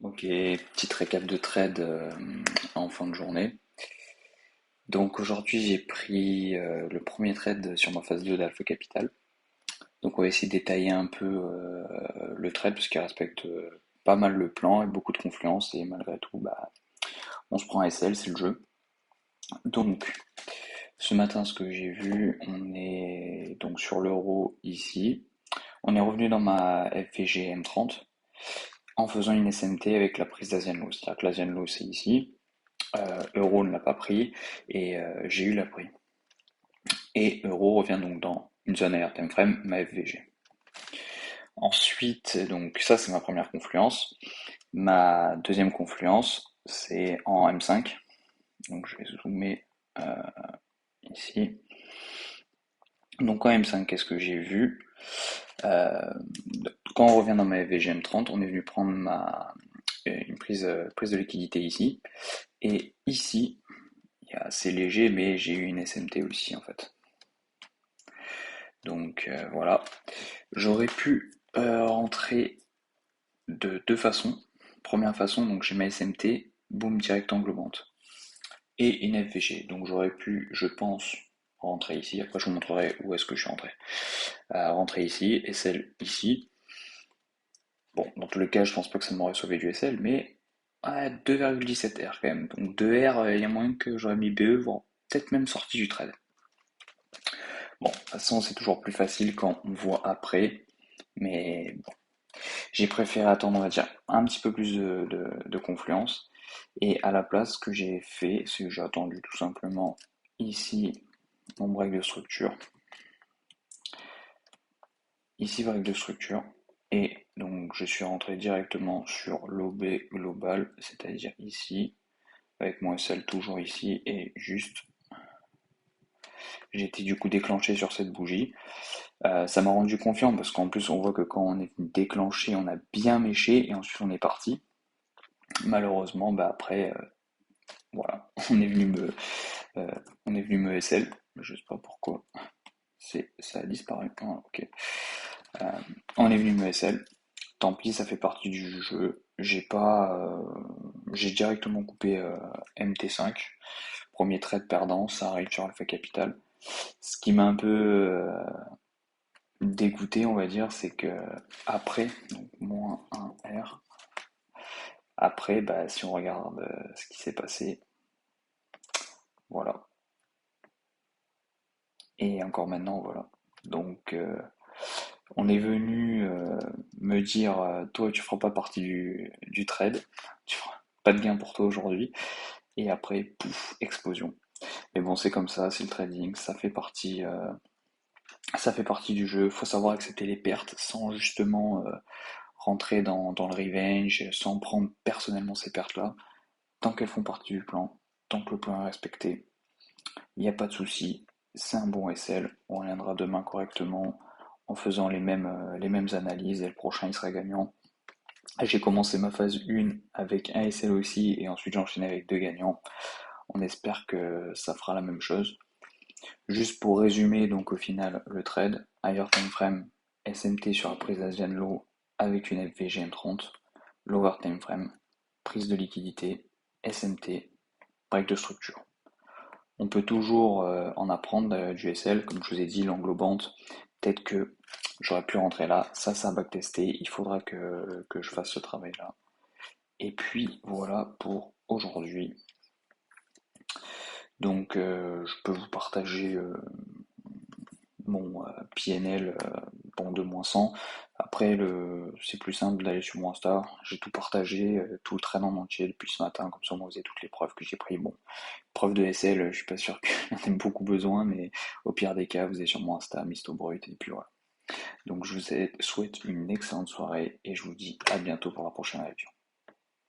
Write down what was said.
Ok, petite récap de trade en fin de journée. Donc aujourd'hui j'ai pris le premier trade sur ma phase 2 d'Alpha Capital. Donc on va essayer de détailler un peu le trade parce qu'il respecte pas mal le plan et beaucoup de confluence et malgré tout on se prend un SL, c'est le jeu. Donc ce matin ce que j'ai vu, on est donc sur l'euro ici. On est revenu dans ma FVG M30 en faisant une SMT avec la prise d'Asian Low. C'est-à-dire que l'Asian Low c'est ici. Euro ne l'a pas pris et j'ai eu la pris. Et Euro revient donc dans une zone à time frame, ma FVG. Ensuite, donc ça c'est ma première confluence. Ma deuxième confluence, c'est en M5. Donc je vais zoomer euh, ici. Donc en M5, qu'est-ce que j'ai vu? Euh, Quand on revient dans ma FVG M30, on est venu prendre une prise de liquidité ici. Et ici, c'est léger, mais j'ai eu une SMT aussi en fait. Donc voilà. J'aurais pu rentrer de deux façons. Première façon, donc j'ai ma SMT, boom, direct englobante. Et une FVG. Donc j'aurais pu, je pense, rentrer ici. Après je vous montrerai où est-ce que je suis rentré. Rentrer ici, et celle ici. Bon, dans tous les cas, je pense pas que ça m'aurait sauvé du SL, mais 2,17 R quand même. Donc 2 R, il y a moyen que j'aurais mis BE, voire peut-être même sorti du trade. Bon, de toute façon, c'est toujours plus facile quand on voit après, mais bon, j'ai préféré attendre, on va dire, un petit peu plus de confluence. Et à la place, ce que j'ai fait, c'est que j'ai attendu tout simplement ici mon break de structure, ici break de structure, et donc je suis rentré directement sur l'OB global, c'est-à-dire ici, avec mon SL toujours ici, et juste, j'ai été du coup déclenché sur cette bougie. Ça m'a rendu confiant parce qu'en plus on voit que quand on est déclenché, on a bien méché et ensuite on est parti. Malheureusement, après, voilà, euh, on est venu me SL. Je sais pas pourquoi, ça a disparu. Ah, ok. Euh, on est venu me SL. Tant pis, ça fait partie du jeu. J'ai directement coupé MT5. Premier trade perdant, ça arrive sur Alpha Capital. Ce qui m'a un peu dégoûté, on va dire, c'est que après, donc moins 1 R, après, si on regarde ce qui s'est passé, voilà. Et encore maintenant, voilà. Donc, on est venu me dire, toi, tu feras pas partie du trade, tu feras pas de gain pour toi aujourd'hui. Et après, pouf, explosion. Mais bon, c'est comme ça, c'est le trading, ça fait partie du jeu. Faut savoir accepter les pertes sans justement rentrer dans le revenge, sans prendre personnellement ces pertes-là. Tant qu'elles font partie du plan, tant que le plan est respecté, il n'y a pas de souci, c'est un bon SL, on reviendra demain correctement en faisant les mêmes analyses et le prochain il sera gagnant. J'ai commencé ma phase 1 avec un SL aussi et ensuite j'ai enchaîné avec deux gagnants. On espère que ça fera la même chose. Juste pour résumer donc au final le trade, higher time frame, SMT sur la prise Asian Low avec une FVG M30, lower time frame, prise de liquidité, SMT, break de structure. On peut toujours en apprendre du SL, comme je vous ai dit, l'englobante. Peut-être que j'aurais pu rentrer là, ça a backtesté, il faudra que je fasse ce travail-là. Et puis voilà pour aujourd'hui. Donc je peux vous partager mon PNL bon, de moins 100. Après, c'est plus simple d'aller sur mon Insta. J'ai tout partagé, tout le train en entier depuis ce matin, comme ça on faisait toutes les preuves que j'ai pris. Bon, preuve de SL, je suis pas sûr qu'il y en ait beaucoup besoin, mais au pire des cas, vous êtes sur mon Insta, Misto Brut, et puis voilà. Donc je vous souhaite une excellente soirée et je vous dis à bientôt pour la prochaine review.